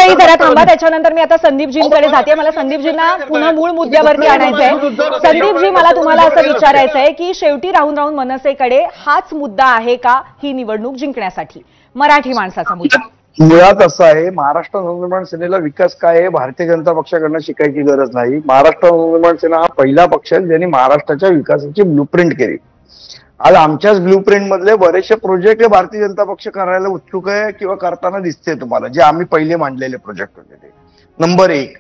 केशवजी जरा थांबा, त्याच्यानंतर मी आता संदीपजींकडे जाते. मला संदीपजींना पुन्हा मूळ मुद्द्यावरती आणायचंय. संदीपजी, मला तुम्हाला असं विचारायचंय की शेवटी राहून राहून मनसेकडे हाच मुद्दा आहे का ही निवडणूक जिंकण्यासाठी, मराठी माणसाचा मुद्दा? मुळात असं आहे, महाराष्ट्र नवनिर्माण सेनेला विकास काय आहे भारतीय जनता पक्षाकडनं शिकायची गरज नाही. महाराष्ट्र नवनिर्माण सेना हा पहिला पक्ष आहे ज्यांनी महाराष्ट्राच्या विकासाची ब्लूप्रिंट केली. आज आमच्याच ब्लूप्रिंट मधले बरेचसे प्रोजेक्ट हे भारतीय जनता पक्ष करायला उत्सुक आहे किंवा करताना दिसते तुम्हाला, जे आम्ही पहिले मांडलेले प्रोजेक्ट होते ते. नंबर 1.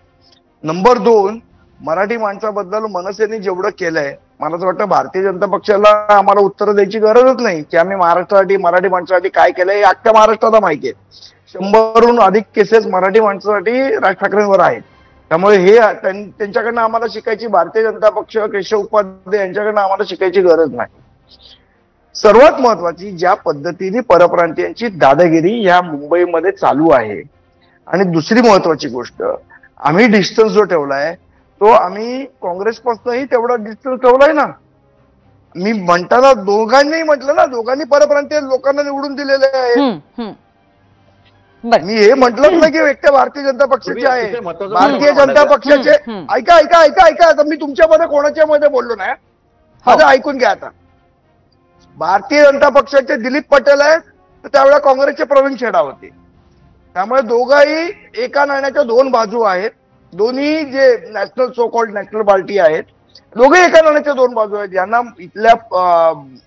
नंबर 2, मराठी माणसाबद्दल मनसेने जेवढं केलंय, मला असं वाटतं भारतीय जनता पक्षाला आम्हाला उत्तर द्यायची गरजच नाही की आम्ही महाराष्ट्रासाठी, मराठी माणसासाठी काय केलंय हे अख्ख्या महाराष्ट्राला माहिती आहे. 100हून अधिक केसेस मराठी माणसासाठी राज ठाकरेंवर आहेत. त्यामुळे हे त्यांच्याकडनं आम्हाला शिकायची, भारतीय जनता पक्ष, केशव उपाध्ये यांच्याकडनं आम्हाला शिकायची गरज नाही. सर्वात महत्वाची, ज्या पद्धतीने परप्रांतीयांची दादागिरी या मुंबईमध्ये चालू आहे, आणि दुसरी महत्वाची गोष्ट, आम्ही डिस्टन्स जो ठेवलाय तो आम्ही काँग्रेसपासूनही तेवढा डिस्टन्स ठेवलाय ना. मी म्हणताना दोघांनीही म्हटलं ना, दोघांनी परप्रांतीय लोकांना निवडून दिलेले आहे. मी हे म्हटलंच नाही की एकट्या भारतीय जनता पक्षाचे आहे. भारतीय जनता पक्षाचे, ऐका ऐका ऐका ऐका, आता मी तुमच्यामध्ये कोणाच्या मध्ये बोललो नाही, माझं ऐकून घ्या. आता भारतीय जनता पक्षाचे दिलीप पटेल आहेत, तर त्यावेळेला काँग्रेसचे प्रवीण छेडा होते. त्यामुळे दोघंही एका नाण्याच्या दोन बाजू आहेत. दोन्ही जे national, so called national party आहेत, दोघे एका नाण्याच्या दोन बाजू आहेत. यांना इथल्या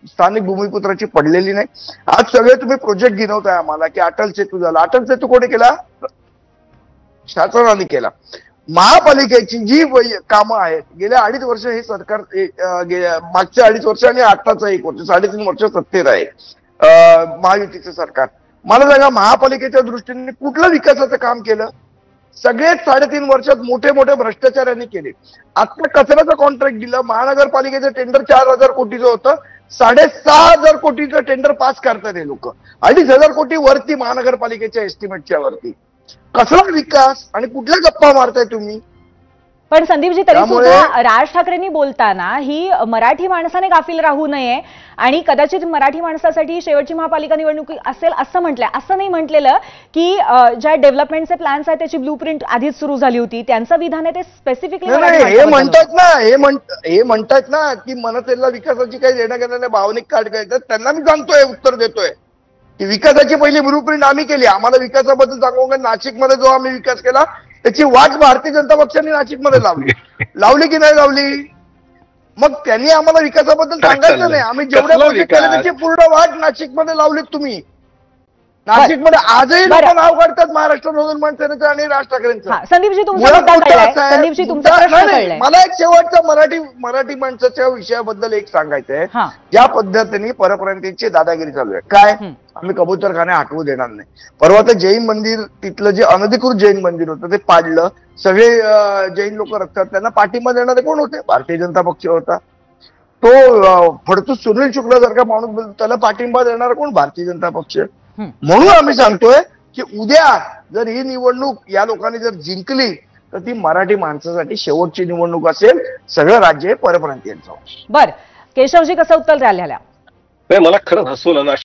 स्थानिक भूमिपुत्राची पडलेली नाही. आज सगळे तुम्ही प्रोजेक्ट गिनवताय आम्हाला की अटल सेतू झाला. अटल सेतू कोणी केला? शासनाने केला. महापालिकेची जी कामं आहेत, गेल्या 2.5 वर्ष हे सरकार, मागच्या 2.5 वर्ष आणि आताचं 1 वर्ष, 3.5 वर्ष सत्तेत आहे महायुतीचं सरकार. मला सांगा, महापालिकेच्या दृष्टीने कुठलं विकासाचं काम केलं? सगळेच 3.5 वर्षात मोठे मोठे भ्रष्टाचार यांनी केले. आता कचऱ्याचं कॉन्ट्रॅक्ट दिलं, महानगरपालिकेचं टेंडर 4,000 कोटीचं होतं, 6,500 कोटीचं टेंडर पास करतात हे लोक. 2,500 कोटी वरती महानगरपालिकेच्या एस्टिमेटच्या वरती. कसला विकास आणि कुठल्या गप्पा मारताय तुम्ही? पण संदीपजी, तरी सुद्धा राज ठाकरेंनी बोलताना ही मराठी माणसाने गाफील राहू नये आणि कदाचित मराठी माणसासाठी शेवटची महापालिका निवडणूक असेल असं म्हटलंय. असं नाही म्हटलेलं की ज्या डेव्हलपमेंटचे प्लॅन्स आहेत त्याची ब्लूप्रिंट आधीच सुरू झाली होती. त्यांचं विधान आहे ते स्पेसिफिकली हे म्हणतात ना की मनसेला विकासाची काही देणं घेण्याने भावनिक कार्ड काय, त्यांना मी सांगतोय, उत्तर देतोय की विकासाची पहिली ब्लूप्रिंट आम्ही केली. आम्हाला विकासाबद्दल सांगू का? नाशिकमध्ये जो आम्ही विकास केला त्याची वाट भारतीय जनता पक्षाने नाशिकमध्ये लावली की नाही लावली? मग त्यांनी आम्हाला विकासाबद्दल सांगायचं नाही. आम्ही जेवढे प्रोजेक्ट केले त्याची पूर्ण वाट नाशिकमध्ये लावलीत तुम्ही. नाशिकमध्ये आजही लोक नाव काढतात महाराष्ट्र नवनिर्माण सेनेचं आणि राज ठाकरेंचं. संदीपजी, तुमचा मला एक शेवटचा मराठी माणसाच्या विषयाबद्दल एक सांगायचंय. ज्या पद्धतीने परप्रांतीची दादागिरी चालू आहे, काय आम्ही कबूतरखाने हटवू देणार नाही. परवा ते जैन मंदिर, तिथलं जे अनधिकृत जैन मंदिर होतं ते पाडलं. सगळे जैन लोक रखतात, त्यांना पाठिंबा देणारे कोण होते? भारतीय जनता पक्ष होता. तो फडतूस सुनील शुक्ला सारखा माणूस, त्याला पाठिंबा देणारा कोण? भारतीय जनता पक्ष. म्हणून आम्ही सांगतोय की उद्या जर ही निवडणूक या लोकांनी जर जिंकली तर ती मराठी माणसासाठी शेवटची निवडणूक असेल. सगळं राज्य हे परप्रांतीयांचं. बरं, केशवजी कसं उत्तर द्याल ह्याला? मला खरंच हसवलं ना.